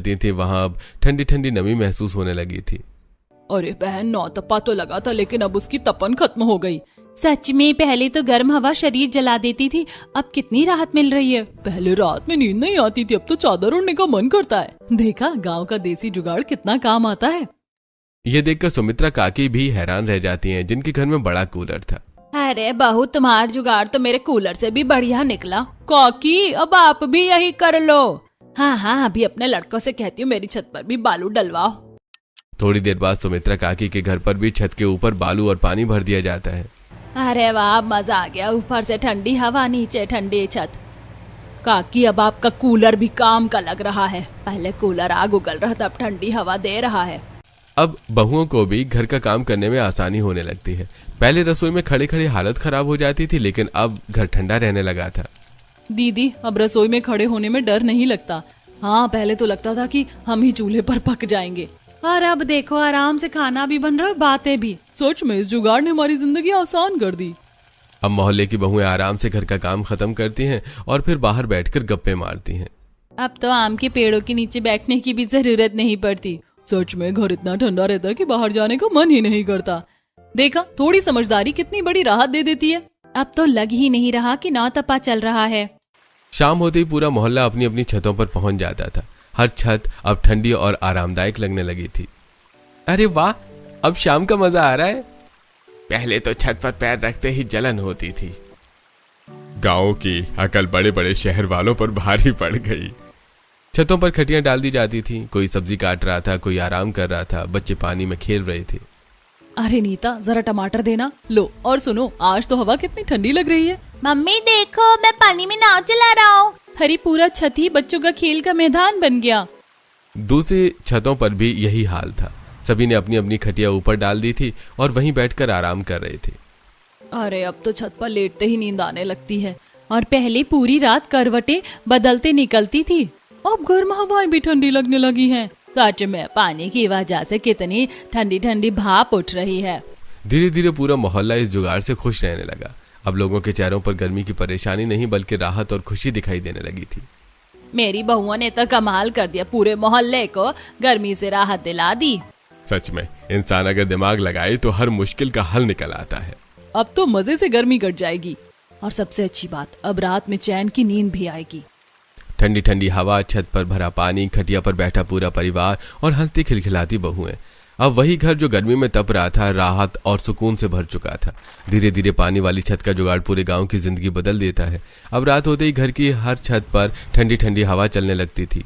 चलती थी वहां अब ठंडी ठंडी नमी महसूस होने लगी थी। अरे बहन, नौतपा तो लगा था लेकिन अब उसकी तपन खत्म हो गई। सच में पहले तो गर्म हवा शरीर जला देती थी, अब कितनी राहत मिल रही है। पहले रात में नींद नहीं आती थी, अब तो चादर ओढ़ने का मन करता है। देखा, गांव का देसी जुगाड़ कितना काम आता है। ये देखकर सुमित्रा काकी भी हैरान रह जाती हैं, जिनके घर में बड़ा कूलर था। अरे बहू, तुम्हारा जुगाड़ तो मेरे कूलर से भी बढ़िया निकला। काकी, अब आप भी यही कर लो। हाँ, अभी अपने लड़कों से कहती हूँ मेरी छत पर भी बालू डलवाओ। थोड़ी देर बाद सुमित्रा काकी के घर पर भी छत के ऊपर बालू और पानी भर दिया जाता है। अरे वाह, मजा आ गया। ऊपर से ठंडी हवा, नीचे ठंडी छत। काकी, अब आपका कूलर भी काम का लग रहा है। पहले कूलर आग उगल रहा था, अब ठंडी हवा दे रहा है। अब बहुओं को भी घर का काम करने में आसानी होने लगती है। पहले रसोई में खड़े खड़े हालत खराब हो जाती थी, लेकिन अब घर ठंडा रहने लगा था। दीदी, अब रसोई में खड़े होने में डर नहीं लगता। हाँ, पहले तो लगता था कि हम ही चूल्हे पर पक जाएंगे, और अब देखो आराम से खाना भी बन रहा है, बातें भी। सच में इस जुगाड़ ने हमारी जिंदगी आसान कर दी। अब मोहल्ले की बहुएं आराम से घर का काम खत्म करती हैं और फिर बाहर बैठकर गप्पे मारती हैं। अब तो आम के पेड़ों के नीचे बैठने की भी जरूरत नहीं पड़ती। सच में घर इतना ठंडा रहता है कि बाहर जाने का मन ही नहीं करता। देखा, थोड़ी समझदारी कितनी बड़ी राहत दे देती है। अब तो लग ही नहीं रहा कि नौतपा चल रहा है। शाम होते ही पूरा मोहल्ला अपनी अपनी छतों पर पहुंच जाता था। हर छत अब ठंडी और आरामदायक लगने लगी थी। अरे वाह, अब शाम का मजा आ रहा है। पहले तो छत पर पैर रखते ही जलन होती थी। गांव की अकल बड़े बड़े शहर वालों पर भारी पड़ गई। छतों पर खटियां डाल दी जाती थी। कोई सब्जी काट रहा था, कोई आराम कर रहा था, बच्चे पानी में खेल रहे थे। अरे नीता, जरा टमाटर देना। लो, और सुनो, आज तो हवा कितनी ठंडी लग रही है। मम्मी देखो, मैं पानी में नाव चला रहा हूँ। हरी, पूरा छत ही बच्चों का खेल का मैदान बन गया। दूसरी छतों पर भी यही हाल था। सभी ने अपनी अपनी खटिया ऊपर डाल दी थी और वहीं बैठकर आराम कर रहे थे। अरे अब तो छत पर लेटते ही नींद आने लगती है। और पहले पूरी रात करवटें बदलते निकलती थी, अब गर्म हवाएं भी ठंडी लगने लगी हैं। सच में पानी की वजह से कितनी ठंडी ठंडी भाप उठ रही है। धीरे धीरे पूरा मोहल्ला इस जुगाड़ से खुश रहने लगा। अब लोगों के चेहरों पर गर्मी की परेशानी नहीं बल्कि राहत और खुशी दिखाई देने लगी थी। मेरी बहुओं ने तो कमाल कर दिया, पूरे मोहल्ले को गर्मी से राहत दिला दी। सच में इंसान अगर दिमाग लगाए तो हर मुश्किल का हल निकल आता है। अब तो मजे से गर्मी कट जाएगी, और सबसे अच्छी बात, अब रात में चैन की नींद भी आएगी। ठंडी ठंडी हवा, छत पर भरा पानी, खटिया पर बैठा पूरा परिवार और हंसती खिलखिलाती बहुएं। अब वही घर जो गर्मी में तप रहा था, राहत और सुकून से भर चुका था। धीरे धीरे पानी वाली छत का जुगाड़ पूरे गांव की जिंदगी बदल देता है। अब रात होते ही घर की हर छत पर ठंडी ठंडी हवा चलने लगती थी।